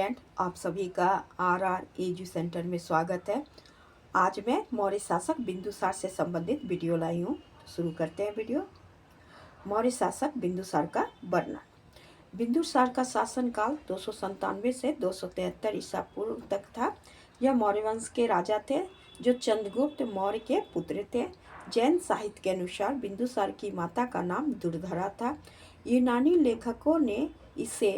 Friend, आप सभी का आर एजू सेंटर में स्वागत है। आज मैं मौर्य शासक बिंदुसार से संबंधित वीडियो लाई हूँ। शुरू करते हैं वीडियो। मौर्य शासक बिंदुसार का वर्णन। बिंदुसार का शासनकाल 297 से 273 ईसा पूर्व तक था। यह मौर्य वंश के राजा थे जो चंद्रगुप्त मौर्य के पुत्र थे। जैन साहित्य के अनुसार बिंदुसार की माता का नाम दुर्धरा था। यूनानी लेखकों ने इसे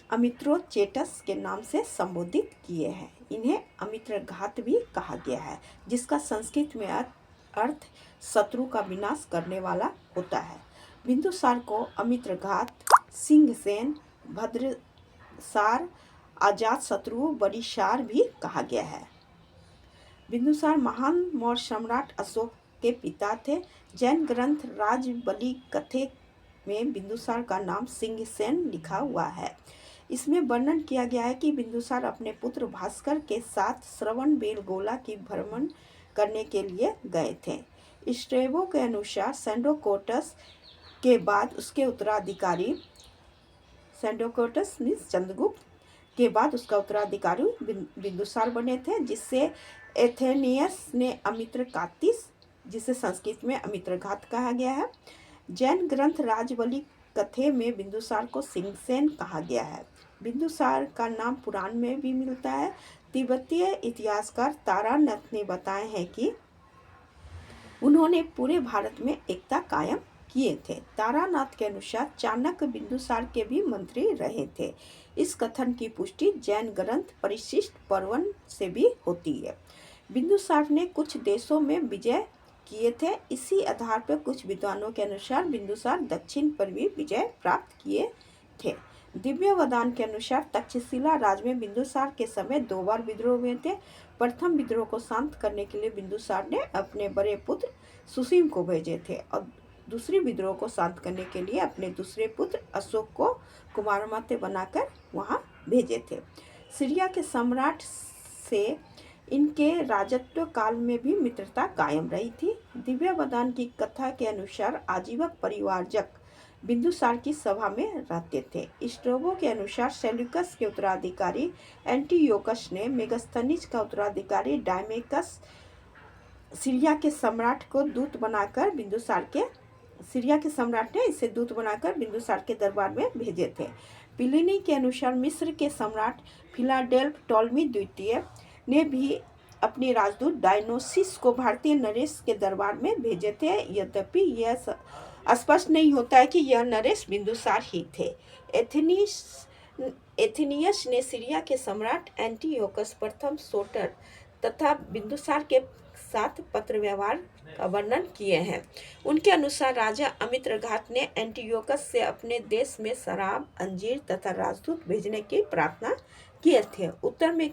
अमित्रोचेटस के नाम से संबोधित किए हैं। इन्हें अमित्रघात भी कहा गया है, जिसका संस्कृत में अर्थ शत्रु का विनाश करने वाला होता है। बिंदुसार को अमित्रघात, सिंहसेन, भद्रसार, अजातशत्रु, बरिशार भी कहा गया है। बिंदुसार महान मौर्य सम्राट अशोक के पिता थे। जैन ग्रंथ राजबलि कथे में बिंदुसार का नाम सिंहसेन लिखा हुआ है। इसमें वर्णन किया गया है कि बिंदुसार अपने पुत्र भास्कर के साथ श्रवणबेलगोला की भ्रमण करने के लिए गए थे। स्ट्रेबो के अनुसार सेंडोकोटस के बाद उसके उत्तराधिकारी सेंडोकोटस मीन्स चंद्रगुप्त के बाद उसका उत्तराधिकारी बिंदुसार बने थे, जिससे एथेनियस ने अमित्रकातिस, जिसे संस्कृत में अमित्रघात कहा गया है। जैन ग्रंथ राजबलि कथे में बिंदुसार को सिंहसेन कहा गया है। बिंदुसार का नाम पुराण में भी मिलता है। तिब्बतीय इतिहासकार तारानाथ ने बताए हैं कि उन्होंने पूरे भारत में एकता कायम किए थे। तारानाथ के अनुसार चाणक्य बिंदुसार के भी मंत्री रहे थे। इस कथन की पुष्टि जैन ग्रंथ परिशिष्ट पर्वन से भी होती है। बिंदुसार ने कुछ देशों में विजय किए थे। इसी आधार पर कुछ विद्वानों के अनुसार बिंदुसार दक्षिण पर भी विजय प्राप्त किए थे। दिव्य वदान के अनुसार तक्षशिला राज में बिंदुसार के समय 2 बार विद्रोह हुए थे। प्रथम विद्रोह को शांत करने के लिए बिंदुसार ने अपने बड़े पुत्र सुसीम को भेजे थे और दूसरी विद्रोह को शांत करने के लिए अपने दूसरे पुत्र अशोक को कुमारमत्य बनाकर वहां भेजे थे। सीरिया के सम्राट से इनके राजत्व काल में भी मित्रता कायम रही थी। दिव्य वदान की कथा के अनुसार आजीवक परिवारजक बिंदुसार की सभा में रहते थे। स्ट्रोबो के अनुसार सेल्यूकस के उत्तराधिकारी एंटीयोकस ने मेगास्थनीज का उत्तराधिकारी डायमेकस सीरिया के सम्राट को दूत बनाकर बिंदुसार के दरबार में भेजे थे। प्लिनी के अनुसार मिस्र के सम्राट फिलाडेल्फ टॉलमी द्वितीय ने भी अपने राजदूत डायनोसिस को भारतीय नरेश के दरबार में भेजे थे। यद्यपि यह स्पष्ट नहीं होता है कि यह नरेश बिंदुसार ही थे। एथेनियस ने सीरिया के सम्राट एंटीयोकस प्रथम सोटर तथा बिंदुसार के साथ पत्र व्यवहार का वर्णन किए हैं। उनके अनुसार राजा अमित्रघात ने एंटीयोकस से अपने देश में शराब, अंजीर तथा राजदूत भेजने की प्रार्थना किए थे। उत्तर में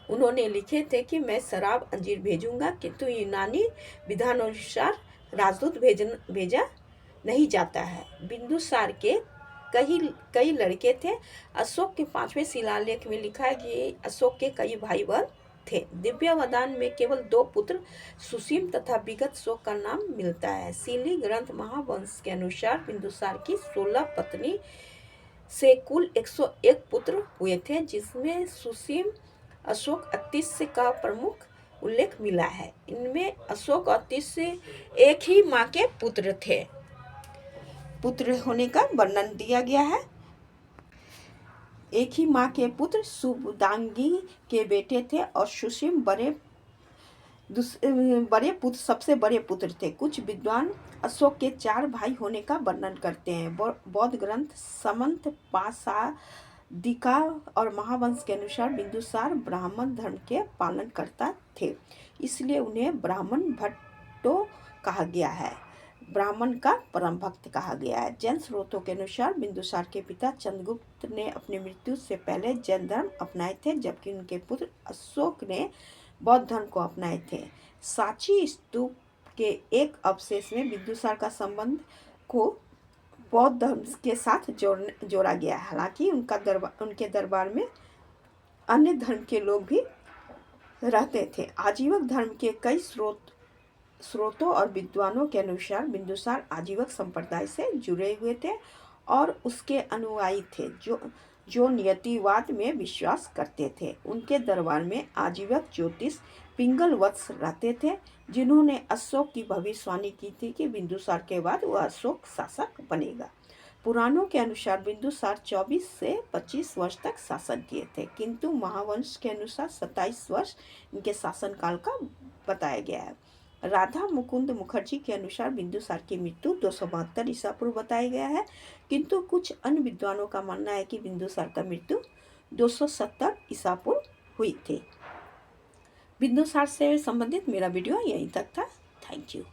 उन्होंने लिखे थे कि मैं शराब अंजीर भेजूंगा, किंतु यूनानी विधानानुसार राजदूत भेजा नहीं जाता है। बिंदुसार के कई लड़के थे। अशोक के 5वें शिलालेख में लिखा है कि अशोक के कई भाई बहन थे। दिव्य वदान में केवल 2 पुत्र सुसीम तथा विगत शोक का नाम मिलता है। सीली ग्रंथ महावंश के अनुसार बिंदुसार की 16 पत्नी से कुल 101 पुत्र हुए थे, जिसमें सुसीम, अशोक, अत्तिस्य का प्रमुख उल्लेख मिला है। इनमें अशोक और अत्तिस्य एक ही माँ के पुत्र थे। पुत्र होने का वर्णन दिया गया है। एक ही माँ के पुत्र सुबुदांगी के बेटे थे और सुसीम सबसे बड़े पुत्र थे। कुछ विद्वान अशोक के 4 भाई होने का वर्णन करते हैं। बौद्ध ग्रंथ समंत पासादिका और महावंश के अनुसार बिंदुसार ब्राह्मण धर्म के पालन करता थे, इसलिए उन्हें ब्राह्मण भट्टो कहा गया है। ब्राह्मण का परम भक्त कहा गया है। जैन स्रोतों के अनुसार बिंदुसार के पिता चंद्रगुप्त ने अपनी मृत्यु से पहले जैन धर्म अपनाए थे, जबकि उनके पुत्र अशोक ने बौद्ध धर्म को अपनाए थे। सांची स्तूप के एक अवशेष में बिंदुसार का संबंध को बौद्ध धर्म के साथ जोड़ा गया है। हालांकि उनके दरबार में अन्य धर्म के लोग भी रहते थे। आजीवक धर्म के कई स्रोतों और विद्वानों के अनुसार बिंदुसार आजीवक संप्रदाय से जुड़े हुए थे और उसके अनुयायी थे, जो नियतिवाद में विश्वास करते थे। उनके दरबार में आजीवक ज्योतिष पिंगल वत्स रहते थे, जिन्होंने अशोक की भविष्यवाणी की थी कि बिंदुसार के बाद वह अशोक शासक बनेगा। पुराणों के अनुसार बिंदुसार 24 से 25 वर्ष तक शासन किए थे, किंतु महावंश के अनुसार 27 वर्ष इनके शासनकाल का बताया गया है। राधा मुकुंद मुखर्जी के अनुसार बिंदुसार की मृत्यु 272 ईसा पूर्व बताया गया है, किंतु कुछ अन्य विद्वानों का मानना है कि बिंदुसार का मृत्यु 270 ईसा पूर्व हुई थी। बिंदुसार से संबंधित मेरा वीडियो यहीं तक था। Thank you.